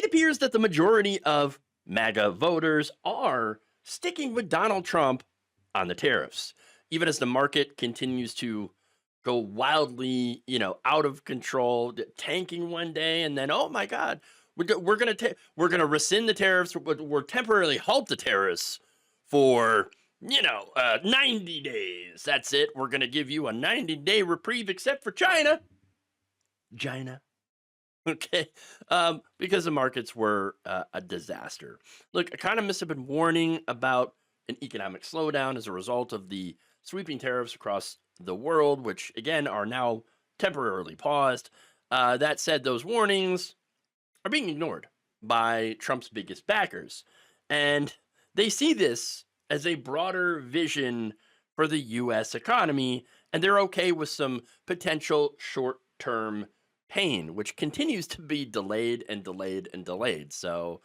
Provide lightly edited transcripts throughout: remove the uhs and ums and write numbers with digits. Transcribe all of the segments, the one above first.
it appears that the majority of MAGA voters are sticking with Donald Trump on the tariffs, even as the market continues to go wildly, out of control, tanking one day, and then oh my God, we're gonna rescind the tariffs. We're temporarily halt the tariffs for 90 days. That's it. We're gonna give you a 90-day reprieve, except for China. Okay, because the markets were a disaster. Look, economists have been warning about an economic slowdown as a result of the sweeping tariffs across the world, which again are now temporarily paused. That said, those warnings are being ignored by Trump's biggest backers, and they see this as a broader vision for the U.S. economy, and they're okay with some potential short-term pain, which continues to be delayed and delayed and delayed. So,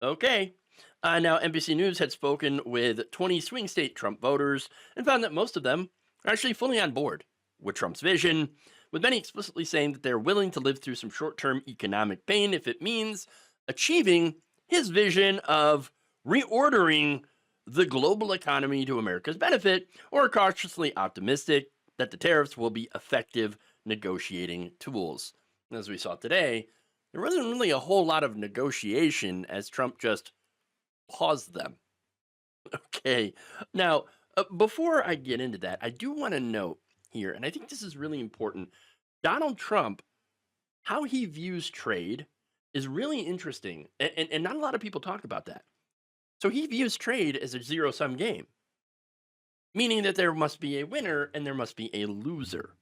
okay. Now, NBC News had spoken with 20 swing state Trump voters and found that most of them are actually fully on board with Trump's vision, with many explicitly saying that they're willing to live through some short term economic pain if it means achieving his vision of reordering the global economy to America's benefit, or cautiously optimistic that the tariffs will be effective negotiating tools. As we saw today, there wasn't really a whole lot of negotiation as Trump just paused them. Okay. Now, before I get into that, I do want to note here, and I think this is really important. Donald Trump, how he views trade is really interesting, and not a lot of people talk about that. So he views trade as a zero sum game, meaning that there must be a winner and there must be a loser.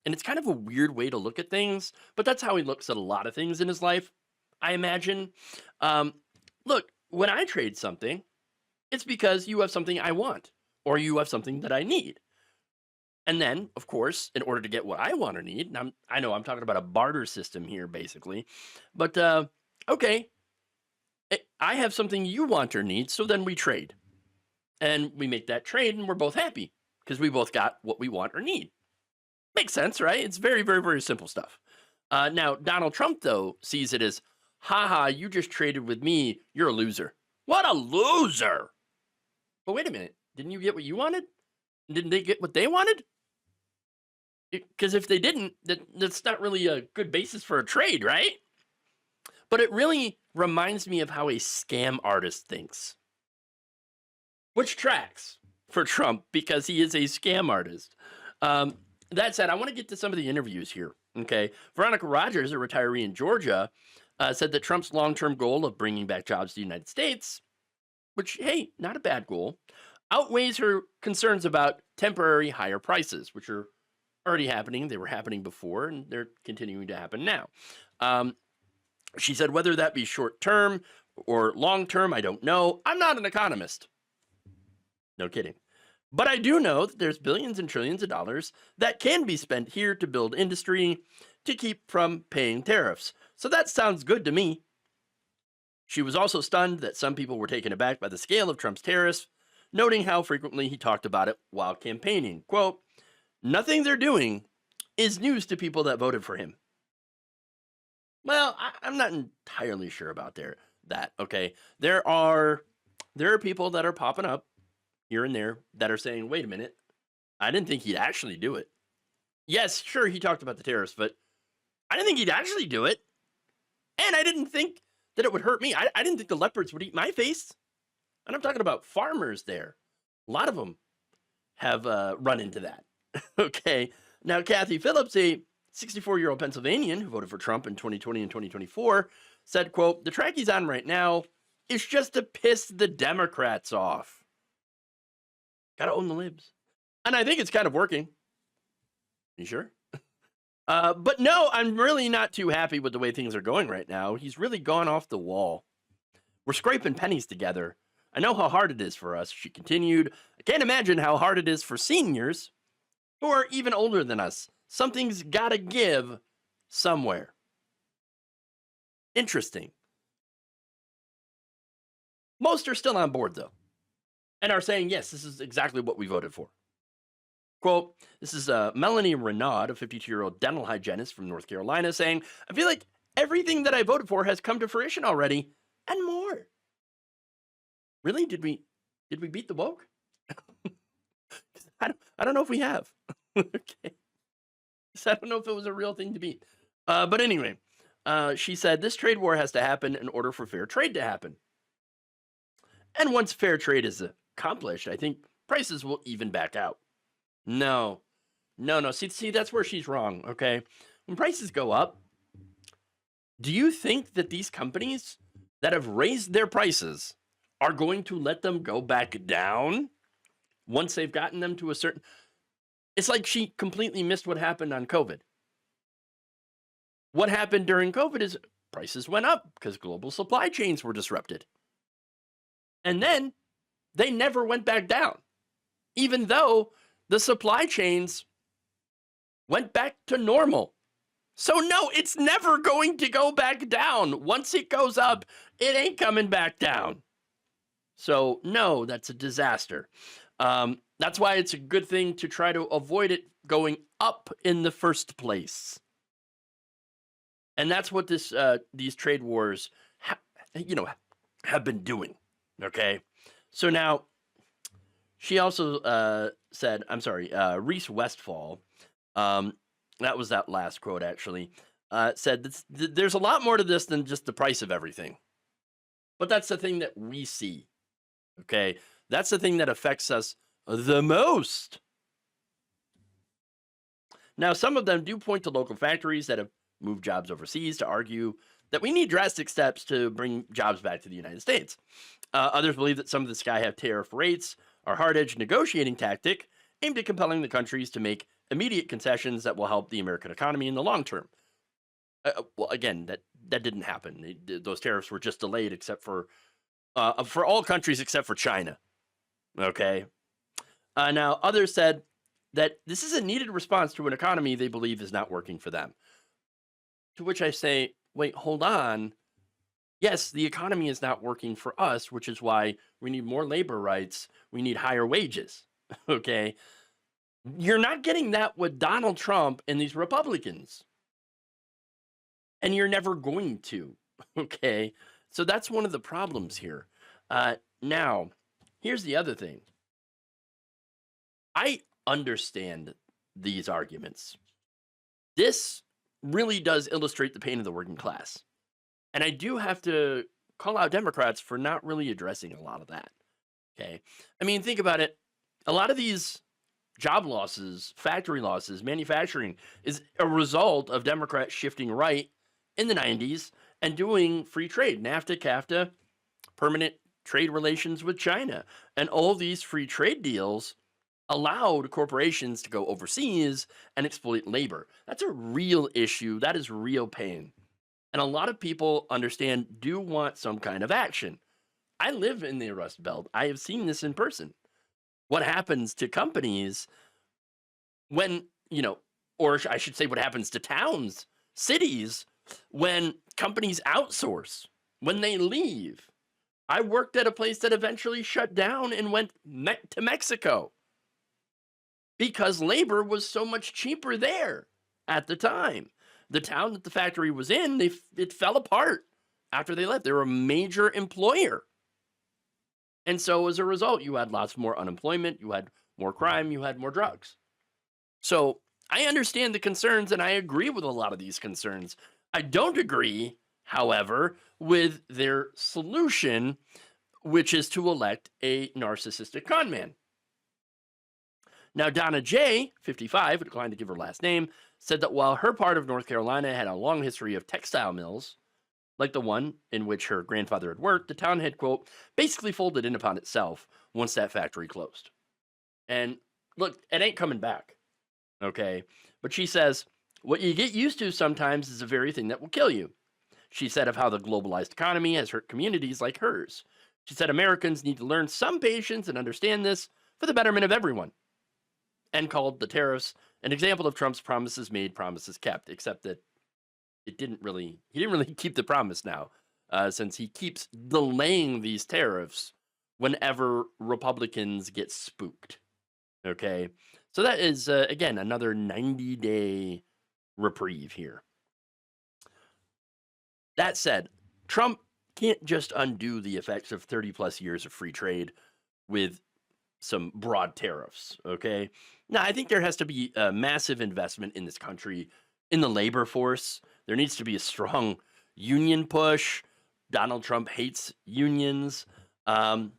And it's kind of a weird way to look at things, but that's how he looks at a lot of things in his life, I imagine. Look, when I trade something, it's because you have something I want or you have something that I need. And then, of course, in order to get what I want or need, and I know I'm talking about a barter system here, basically, but okay, I have something you want or need, so then we trade. And we make that trade and we're both happy because we both got what we want or need. Makes sense, right? It's very, very, very simple stuff. Now, Donald Trump, though, sees it as, haha, you just traded with me. You're a loser. What a loser. But wait a minute. Didn't you get what you wanted? Didn't they get what they wanted? Because if they didn't, that's not really a good basis for a trade, right? But it really reminds me of how a scam artist thinks, which tracks for Trump because he is a scam artist. That said, I want to get to some of the interviews here. Okay. Veronica Rogers, a retiree in Georgia, said that Trump's long-term goal of bringing back jobs to the United States, which, hey, not a bad goal, outweighs her concerns about temporary higher prices, which are already happening. They were happening before, and they're continuing to happen now. She said, whether that be short-term or long-term, I don't know. I'm not an economist. No kidding. But I do know that there's billions and trillions of dollars that can be spent here to build industry to keep from paying tariffs. So that sounds good to me. She was also stunned that some people were taken aback by the scale of Trump's tariffs, noting how frequently he talked about it while campaigning. Quote, nothing they're doing is news to people that voted for him. Well, I'm not entirely sure about that, okay? There are people that are popping up here and there that are saying, wait a minute, I didn't think he'd actually do it. Yes, sure, he talked about the tariffs, but I didn't think he'd actually do it. And I didn't think that it would hurt me. I didn't think the leopards would eat my face. And I'm talking about farmers there. A lot of them have run into that. Okay. Now, Kathy Phillips, a 64-year-old Pennsylvanian who voted for Trump in 2020 and 2024, said, quote, the track he's on right now is just to piss the Democrats off. Gotta own the libs. And I think it's kind of working. You sure? But no, I'm really not too happy with the way things are going right now. He's really gone off the wall. We're scraping pennies together. I know how hard it is for us, she continued. I can't imagine how hard it is for seniors who are even older than us. Something's gotta give somewhere. Interesting. Most are still on board, though, and are saying, yes, this is exactly what we voted for. Quote, this is Melanie Renaud, a 52-year-old dental hygienist from North Carolina, saying, I feel like Everything that I voted for has come to fruition already and more. Really? Did we beat the woke? I don't know if we have. Okay. So I don't know if it was a real thing to beat. But anyway, she said this trade war has to happen in order for fair trade to happen. And once fair trade is accomplished, I think prices will even back out. No, no. See, that's where she's wrong. Okay, when prices go up, do you think that these companies that have raised their prices are going to let them go back down once they've gotten them to a certain? It's like she completely missed what happened on COVID. What happened during COVID is prices went up because global supply chains were disrupted. And then they never went back down, even though the supply chains went back to normal. So, no, it's never going to go back down. Once it goes up, it ain't coming back down. So, no, that's a disaster. That's why it's a good thing to try to avoid it going up in the first place. And that's what these trade wars, have been doing. Okay, so now she also said, I'm sorry, Reese Westfall. That was that last quote actually. Said there's a lot more to this than just the price of everything. But that's the thing that we see. Okay, that's the thing that affects us the most. Now, some of them do point to local factories that have moved jobs overseas to argue that we need drastic steps to bring jobs back to the United States. Others believe that some of the Sky have tariff rates are hard-edged negotiating tactic aimed at compelling the countries to make immediate concessions that will help the American economy in the long term. Well, again, that didn't happen. Those tariffs were just delayed, except for all countries except for China. Okay. Now, others said that this is a needed response to an economy they believe is not working for them. To which I say, wait, hold on. Yes, the economy is not working for us, which is why we need more labor rights. We need higher wages. Okay. You're not getting that with Donald Trump and these Republicans. And you're never going to. Okay. So that's one of the problems here. Now, here's the other thing. I understand these arguments. This really does illustrate the pain of the working class. And I do have to call out Democrats for not really addressing a lot of that. Okay. I mean, think about it. A lot of these job losses, factory losses, manufacturing is a result of Democrats shifting right in the 90s and doing free trade, NAFTA, CAFTA, permanent trade relations with China. And all these free trade deals allowed corporations to go overseas and exploit labor. That's a real issue. That is real pain. And a lot of people do want some kind of action. I live in the Rust Belt. I have seen this in person. What happens to companies when, or I should say, what happens to towns, cities, when companies outsource, when they leave. I worked at a place that eventually shut down and went to Mexico because labor was so much cheaper there at the time. The town that the factory was in, it fell apart after they left. They were a major employer. And so as a result, you had lots more unemployment, you had more crime, you had more drugs. So I understand the concerns and I agree with a lot of these concerns. I don't agree, however, with their solution, which is to elect a narcissistic conman. Now, Donna J., 55, who declined to give her last name, said that while her part of North Carolina had a long history of textile mills, like the one in which her grandfather had worked, the town had, quote, basically folded in upon itself once that factory closed. And look, it ain't coming back, okay? But she says, what you get used to sometimes is the very thing that will kill you. She said of how the globalized economy has hurt communities like hers. She said Americans need to learn some patience and understand this for the betterment of everyone. And called the tariffs an example of Trump's promises made, promises kept, except that he didn't really keep the promise now, since he keeps delaying these tariffs whenever Republicans get spooked. Okay, so that is, again, another 90-day reprieve here. That said, Trump can't just undo the effects of 30 plus years of free trade with some broad tariffs. Okay. Now, I think there has to be a massive investment in this country in the labor force. There needs to be a strong union push. Donald Trump hates unions. Um,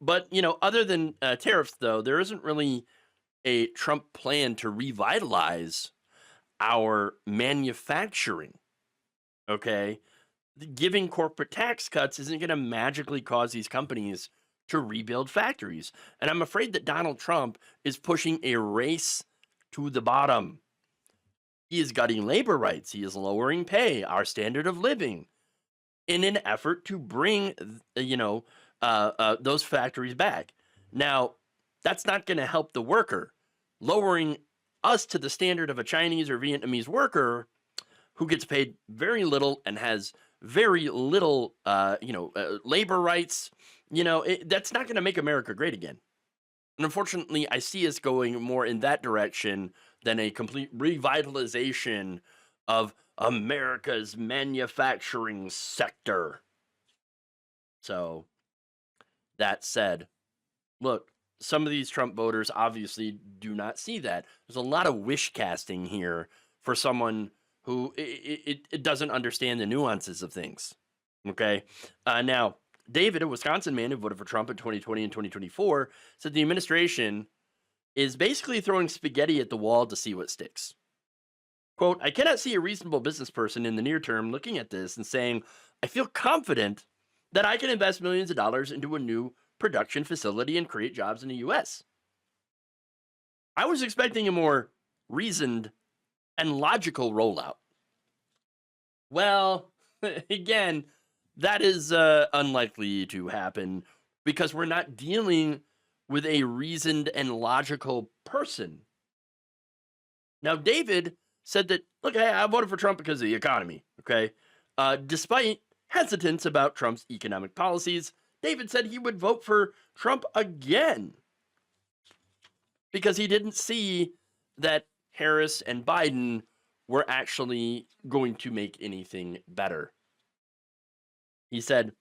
but, other than tariffs, though, there isn't really a Trump plan to revitalize our manufacturing. Okay. Giving corporate tax cuts isn't going to magically cause these companies to rebuild factories. And I'm afraid that Donald Trump is pushing a race to the bottom. He is gutting labor rights, he is lowering pay, our standard of living, in an effort to bring, those factories back. Now, that's not going to help the worker. Lowering us to the standard of a Chinese or Vietnamese worker who gets paid very little and has very little, labor rights, that's not going to make America great again. And unfortunately, I see us going more in that direction than a complete revitalization of America's manufacturing sector. So, that said, look, some of these Trump voters obviously do not see that. There's a lot of wish casting here for someone who it doesn't understand the nuances of things. Okay. Now, David, a Wisconsin man who voted for Trump in 2020 and 2024, said the administration is basically throwing spaghetti at the wall to see what sticks. Quote, I cannot see a reasonable business person in the near term looking at this and saying, I feel confident that I can invest millions of dollars into a new production facility and create jobs in the US. I was expecting a more reasoned and logical rollout. Well, again, that is unlikely to happen because we're not dealing with a reasoned and logical person. Now, David said that, look, hey, I voted for Trump because of the economy, okay? Despite hesitance about Trump's economic policies, David said he would vote for Trump again because he didn't see that Harris and Biden were actually going to make anything better. He said,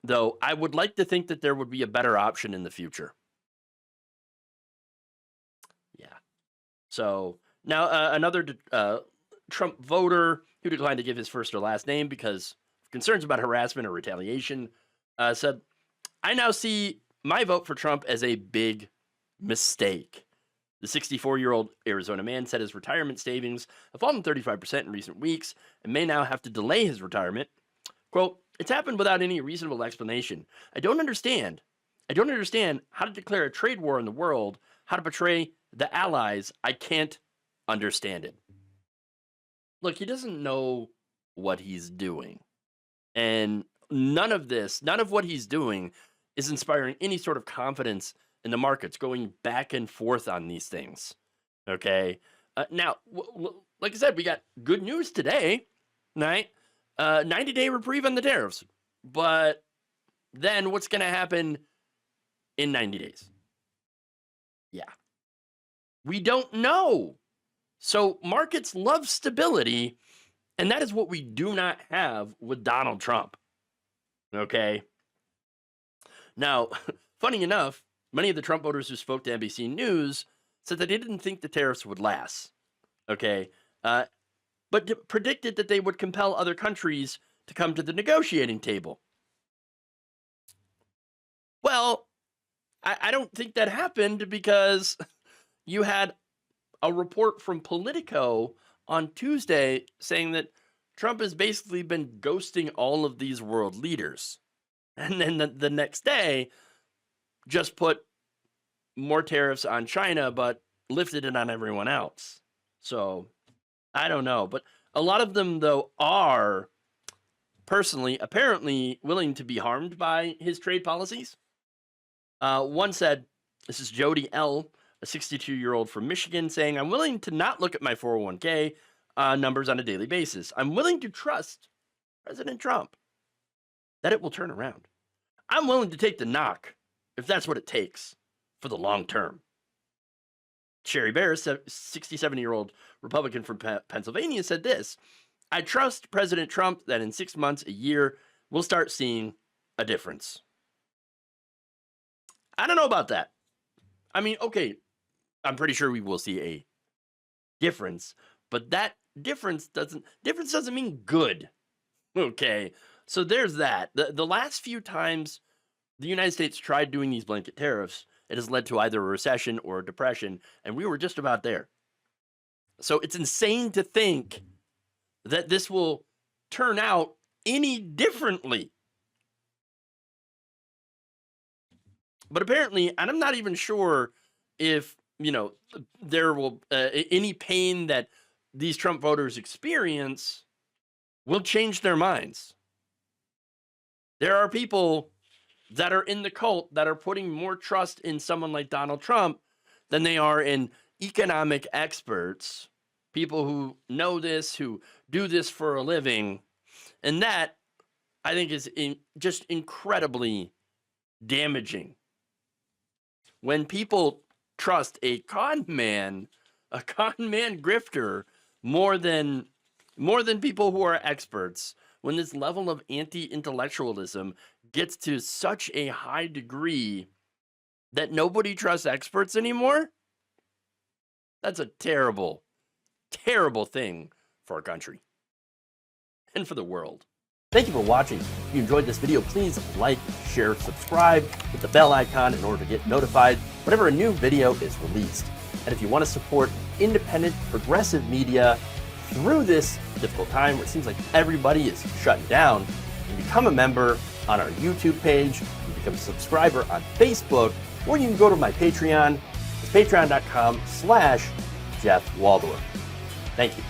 though, I would like to think that there would be a better option in the future. Yeah. So now another Trump voter who declined to give his first or last name because of concerns about harassment or retaliation said, I now see my vote for Trump as a big mistake. The 64-year-old Arizona man said his retirement savings have fallen 35% in recent weeks and may now have to delay his retirement. Quote, it's happened without any reasonable explanation. I don't understand how to declare a trade war in the world, how to betray the allies. I can't understand it. Look, he doesn't know what he's doing. And none of what he's doing is inspiring any sort of confidence in the markets going back and forth on these things. Okay. Now, like I said, we got good news today, right? 90-day reprieve on the tariffs. But then what's going to happen in 90 days? Yeah. We don't know. So markets love stability, and that is what we do not have with Donald Trump. Okay. Now, funny enough, many of the Trump voters who spoke to NBC News said that they didn't think the tariffs would last. Okay. But predicted that they would compel other countries to come to the negotiating table. Well, I don't think that happened because you had a report from Politico on Tuesday saying that Trump has basically been ghosting all of these world leaders. And then the next day, just put more tariffs on China, but lifted it on everyone else. So I don't know. But a lot of them, though, are personally, apparently willing to be harmed by his trade policies. One said, this is Jody L., a 62-year-old from Michigan, saying, I'm willing to not look at my 401k numbers on a daily basis. I'm willing to trust President Trump that it will turn around. I'm willing to take the knock if that's what it takes for the long term. Sherry Barris, a 67-year-old Republican from Pennsylvania, said this. I trust President Trump that in 6 months, a year, we'll start seeing a difference. I don't know about that. I mean, okay, I'm pretty sure we will see a difference, but that difference doesn't mean good. Okay. So there's that. The last few times the United States tried doing these blanket tariffs, it has led to either a recession or a depression, and we were just about there. So it's insane to think that this will turn out any differently. But apparently, and I'm not even sure if, there will any pain that these Trump voters experience will change their minds. There are people that are in the cult that are putting more trust in someone like Donald Trump than they are in economic experts, people who know this, who do this for a living. And that, I think, is just incredibly damaging. When people trust a con man grifter more than people who are experts, when this level of anti-intellectualism gets to such a high degree that nobody trusts experts anymore, that's a terrible, terrible thing for our country and for the world. Thank you for watching. If you enjoyed this video, please like, share, subscribe, hit the bell icon in order to get notified whenever a new video is released. And if you want to support independent, progressive media through this difficult time where it seems like everybody is shutting down, you can become a member on our YouTube page, you can become a subscriber on Facebook, or you can go to my Patreon. It's patreon.com/Jeff Waldorf. Thank you.